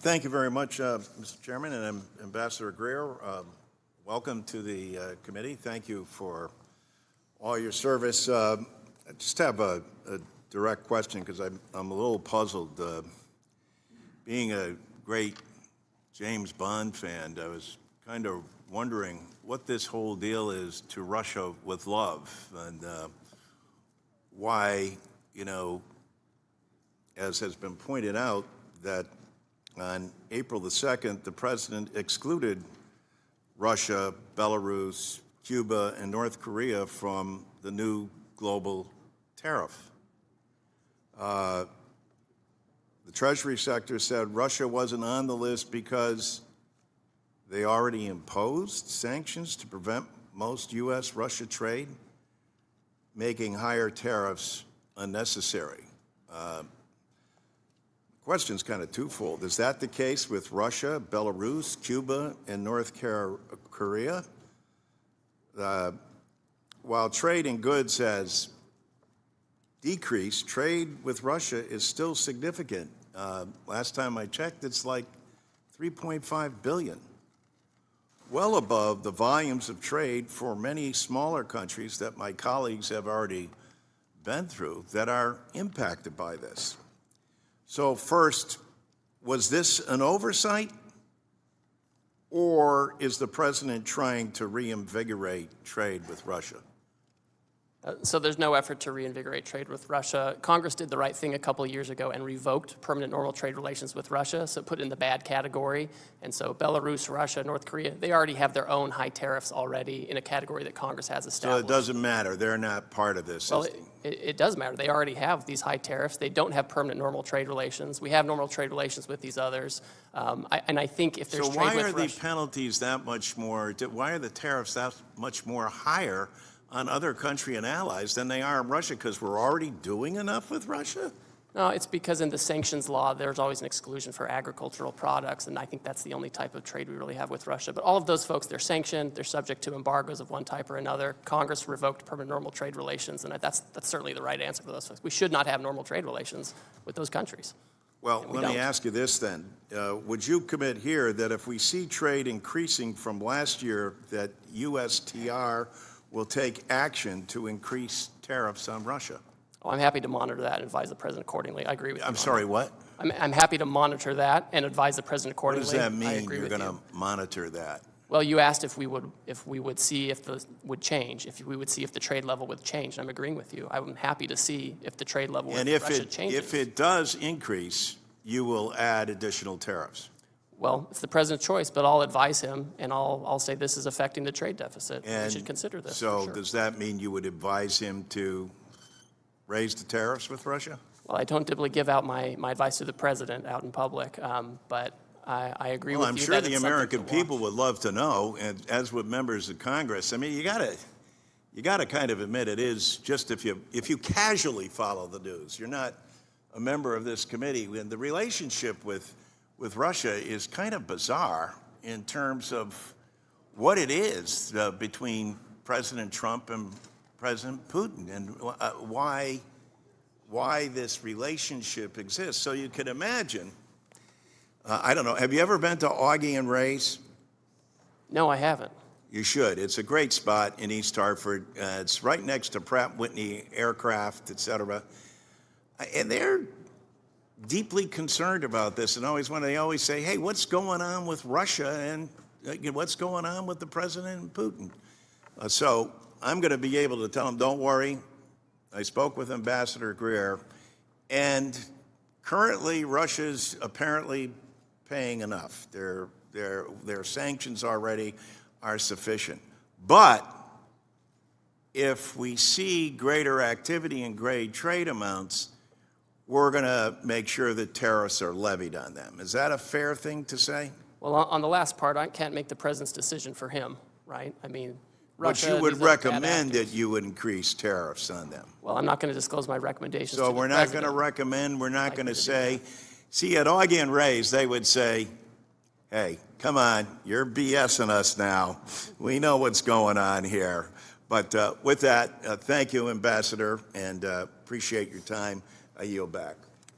Thank you very much, Mr. Chairman and Ambassador Greer. Welcome to the committee. Thank you for all your service. I just have a direct question because I'm a little puzzled. Being a great James Bond fan, I was kind of wondering what this whole deal is to Russia with love and why, as has been pointed out, that on April the 2nd, the president excluded Russia, Belarus, Cuba, and North Korea from the new global tariff. The Treasury sector said Russia wasn't on the list because they already imposed sanctions to prevent most U.S.-Russia trade, making higher tariffs unnecessary. The question's kind of twofold. Is that the case with Russia, Belarus, Cuba, and North Korea? While trade in goods has decreased, trade with Russia is still significant. Last time I checked, it's like $3.5 billion, well above the volumes of trade for many smaller countries that my colleagues have already been through that are impacted by this. So first, was this an oversight, or is the president trying to reinvigorate trade with Russia? So there's no effort to reinvigorate trade with Russia. Congress did the right thing a couple of years ago and revoked permanent normal trade relations with Russia, so put it in the bad category. And so Belarus, Russia, North Korea, they already have their own high tariffs already in a category that Congress has established. So it doesn't matter. They're not part of this Well, system. it does matter. They already have these high tariffs. They don't have permanent normal trade relations. We have normal trade relations with these others. I think if there's So trade with why are the Russia, penalties that much more, why are the tariffs that much more higher on other country and allies than they are in Russia, because we're already doing enough with Russia? No, it's because in the sanctions law, there's always an exclusion for agricultural products, and I think that's the only type of trade we really have with Russia. But all of those folks, they're sanctioned, they're subject to embargoes of one type or another. Congress revoked permanent normal trade relations, and that's certainly the right answer for those folks. We should not have normal trade relations with those countries. Well, let me ask you this then. Would you commit here that if we see trade increasing from last year, that USTR will take action to increase tariffs on Russia? Oh, I'm happy to monitor that and advise the president accordingly. I agree with you. I'm sorry, what? I'm happy to monitor that and advise the president What accordingly. does that I mean, agree you're with going to monitor that? Well, you asked if we would see if the would change, if we would see if the trade level would change. I'm agreeing with you. I'm happy to see if the trade level with Russia changes. If it does increase, you will add additional tariffs. Well, it's the president's choice, but I'll advise him, and I'll say this is affecting the trade deficit. And we should consider this. So sure. does that mean you would advise him to raise the tariffs with Russia? Well, I don't typically give out my advice to the president out in public, but I agree with you. Well, I'm sure the American people would love to know, and as would members of Congress. I mean, you gotta kind of admit it is just if you casually follow the news, you're not a member of this committee, and the relationship with Russia is kind of bizarre in terms of what it is between President Trump and President Putin, and why this relationship exists. So you can imagine, I don't know, have you ever been to Augie and Ray's? No, I haven't. You should. It's a great spot in East Hartford. It's right next to Pratt & Whitney Aircraft, et cetera. And they're deeply concerned about this, and they always say, hey, what's going on with Russia, and what's going on with the president and Putin? So I'm going to be able to tell them, don't worry. I spoke with Ambassador Greer, and currently Russia's apparently paying enough. Their sanctions already are sufficient. But if we see greater activity and great trade amounts, we're going to make sure that tariffs are levied on them. Is that a fair thing to say? Well, on the last part, I can't make the president's decision for him, right? I mean, Russia. But you would recommend that you would increase tariffs on them. Well, I'm not going to disclose my recommendations. So we're not going to recommend, we're not going to say, see, at Augie and Ray's, they would say, hey, come on, you're BSing us now. We know what's going on here. But with that, thank you, Ambassador, and appreciate your time. I yield back.